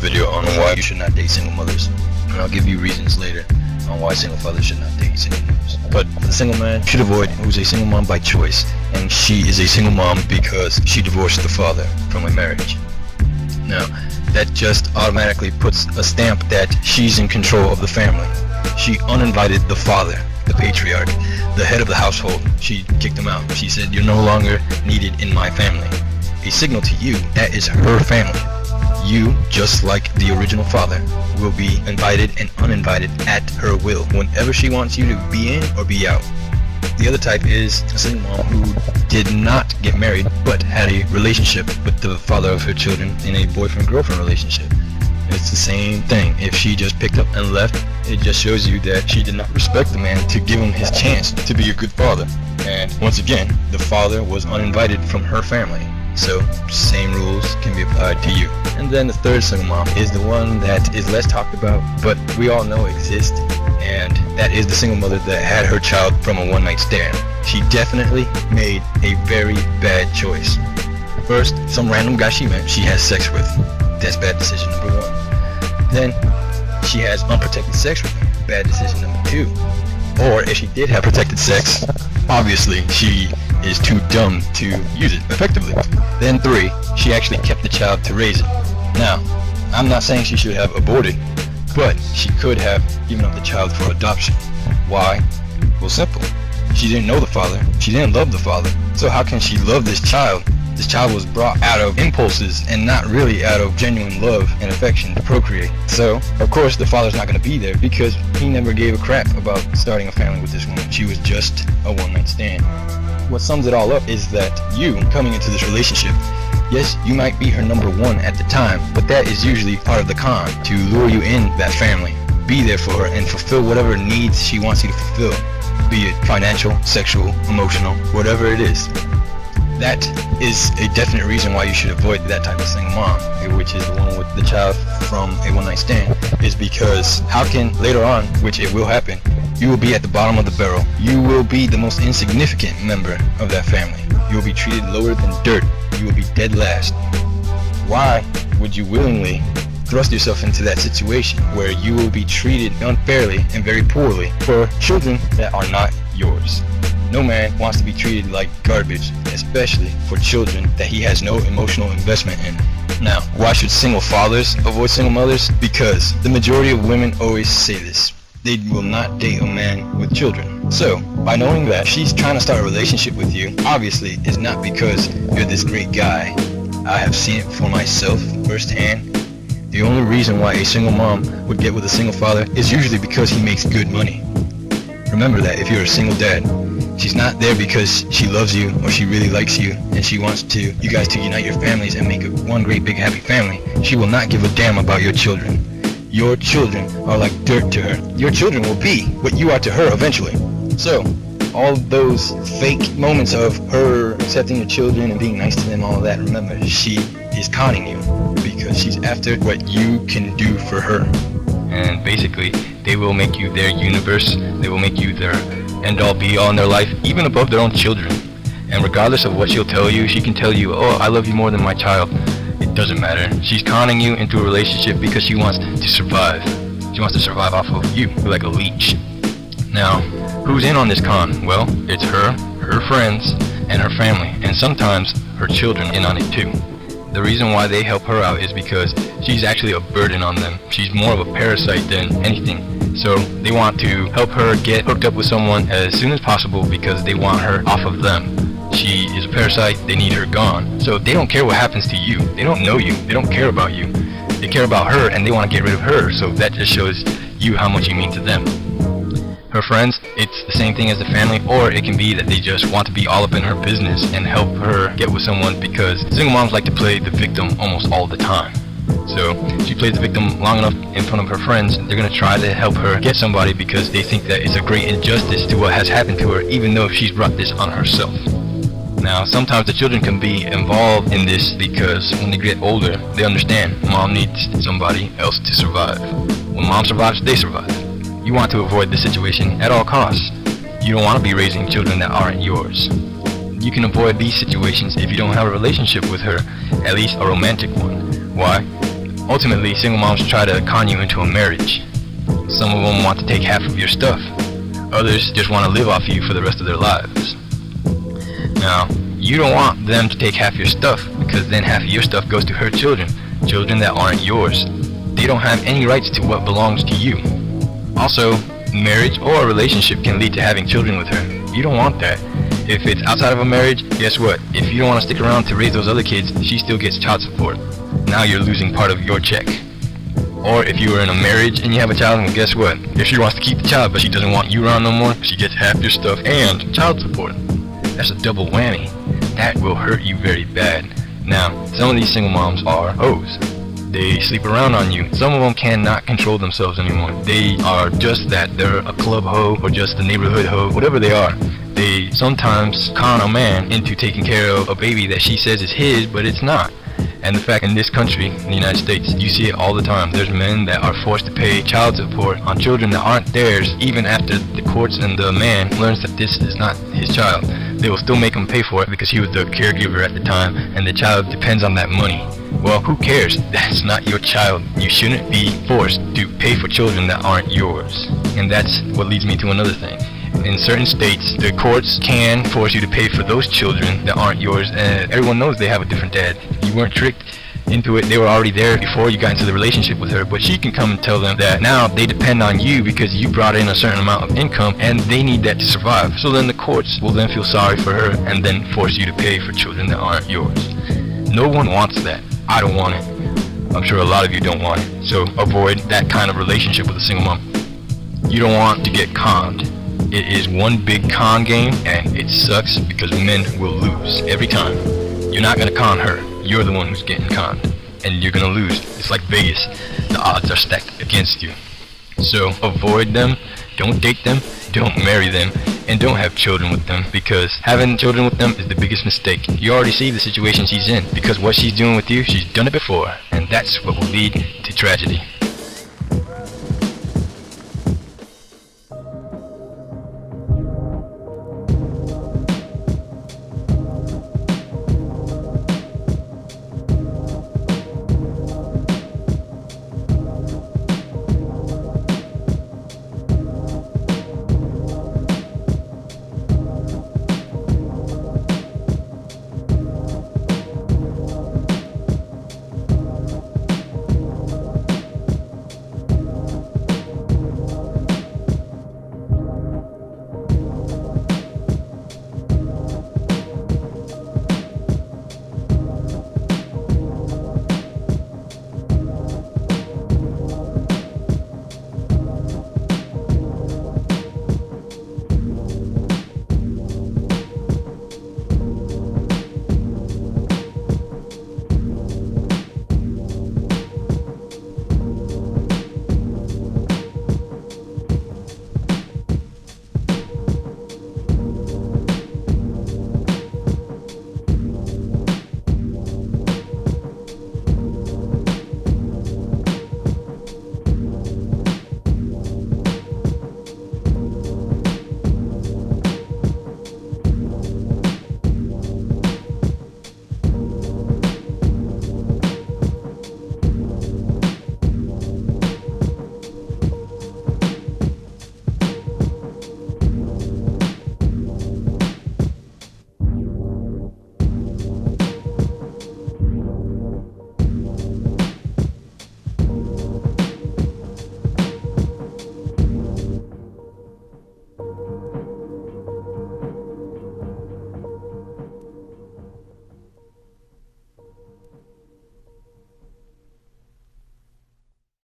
video on why you should not date single mothers, and I'll give you reasons later on why single fathers should not date single mothers. But the single man should avoid who's a single mom by choice, and she is a single mom because she divorced the father from a marriage. Now, that just automatically puts a stamp that she's in control of the family. She uninvited the father, the patriarch, the head of the household. She kicked him out. She said, "You're no longer needed in my family." A signal to you, that is her family. You, just like the original father, will be invited and uninvited at her will, whenever she wants you to be in or be out. The other type is a single mom who did not get married, but had a relationship with the father of her children in a boyfriend-girlfriend relationship. It's the same thing. If she just picked up and left, it just shows you that she did not respect the man to give him his chance to be a good father. And once again, the father was uninvited from her family. So, same rules can be applied to you. And then the third single mom is the one that is less talked about, but we all know exists, and that is the single mother that had her child from a one-night stand. She definitely made a very bad choice. First, some random guy she met, she has sex with. That's bad decision number one. Then, she has unprotected sex with him. Bad decision number two. Or if she did have protected sex, obviously she is too dumb to use it effectively. Then 3, she actually kept the child to raise it. Now, I'm not saying she should have aborted, but she could have given up the child for adoption. Why? Well, simple. She didn't know the father. She didn't love the father. So how can she love this child? This child was brought out of impulses and not really out of genuine love and affection to procreate. So, of course, the father's not going to be there because he never gave a crap about starting a family with this woman. She was just a one-night stand. What sums it all up is that you, coming into this relationship, yes, you might be her number one at the time, but that is usually part of the con, to lure you in that family. Be there for her and fulfill whatever needs she wants you to fulfill, be it financial, sexual, emotional, whatever it is. That is a definite reason why you should avoid that type of single mom, which is the one with the child from a one-night stand, is because how can later on, which it will happen, you will be at the bottom of the barrel. You will be the most insignificant member of that family. You will be treated lower than dirt. You will be dead last. Why would you willingly thrust yourself into that situation where you will be treated unfairly and very poorly for children that are not yours? No man wants to be treated like garbage, especially for children that he has no emotional investment in. Now, why should single fathers avoid single mothers? Because the majority of women always say this. They will not date a man with children. So, by knowing that she's trying to start a relationship with you, obviously it's not because you're this great guy. I have seen it for myself firsthand. The only reason why a single mom would get with a single father is usually because he makes good money. Remember that if you're a single dad. She's not there because she loves you or she really likes you and she wants you guys to unite your families and make one great big happy family. She will not give a damn about your children. Your children are like dirt to her. Your children will be what you are to her eventually. So, all those fake moments of her accepting your children and being nice to them, all of that, remember, she is conning you because she's after what you can do for her. And basically, they will make you their universe. They will make you their end-all be-all in their life, even above their own children. And regardless of what she'll tell you, she can tell you, "Oh, I love you more than my child." It doesn't matter. She's conning you into a relationship because she wants to survive. She wants to survive off of you, like a leech. Now, who's in on this con? Well, it's her friends, and her family, and sometimes her children in on it too. The reason why they help her out is because she's actually a burden on them. She's more of a parasite than anything. So they want to help her get hooked up with someone as soon as possible because they want her off of them. She is a parasite, they need her gone. So they don't care what happens to you. They don't know you. They don't care about you. They care about her and they want to get rid of her. So that just shows you how much you mean to them. Her friends, it's the same thing as the family, or it can be that they just want to be all up in her business and help her get with someone because single moms like to play the victim almost all the time. So she plays the victim long enough in front of her friends, they're going to try to help her get somebody because they think that it's a great injustice to what has happened to her, even though she's brought this on herself. Now, sometimes the children can be involved in this because when they get older, they understand mom needs somebody else to survive. When mom survives, they survive. You want to avoid this situation at all costs. You don't want to be raising children that aren't yours. You can avoid these situations if you don't have a relationship with her, at least a romantic one. Why? Ultimately, single moms try to con you into a marriage. Some of them want to take half of your stuff. Others just want to live off you for the rest of their lives. Now, you don't want them to take half your stuff, because then half of your stuff goes to her children, children that aren't yours. They don't have any rights to what belongs to you. Also, marriage or a relationship can lead to having children with her. You don't want that. If it's outside of a marriage, guess what? If you don't want to stick around to raise those other kids, she still gets child support. Now you're losing part of your check. Or if you were in a marriage and you have a child, well, guess what? If she wants to keep the child but she doesn't want you around no more, she gets half your stuff and child support. That's a double whammy. That will hurt you very bad. Now, some of these single moms are hoes. They sleep around on you. Some of them cannot control themselves anymore. They are just that. They're a club hoe or just a neighborhood hoe, whatever they are. They sometimes con a man into taking care of a baby that she says is his, but it's not. And the fact in this country, in the United States, you see it all the time. There's men that are forced to pay child support on children that aren't theirs, even after the courts and the man learns that this is not his child. They will still make him pay for it because he was the caregiver at the time, and the child depends on that money. Well, who cares? That's not your child. You shouldn't be forced to pay for children that aren't yours. And that's what leads me to another thing. In certain states, the courts can force you to pay for those children that aren't yours, and everyone knows they have a different dad. You weren't tricked into it. They were already there before you got into the relationship with her, but she can come and tell them that now they depend on you because you brought in a certain amount of income and they need that to survive. So then the courts will then feel sorry for her and then force you to pay for children that aren't yours. No one wants that. I don't want it. I'm sure a lot of you don't want it. So avoid that kind of relationship with a single mom. You don't want to get conned. It is one big con game, and it sucks because men will lose every time. You're not going to con her. You're the one who's getting conned, and you're going to lose. It's like Vegas. The odds are stacked against you. So avoid them. Don't date them. Don't marry them. And don't have children with them, because having children with them is the biggest mistake. You already see the situation she's in, because what she's doing with you, she's done it before, and that's what will lead to tragedy.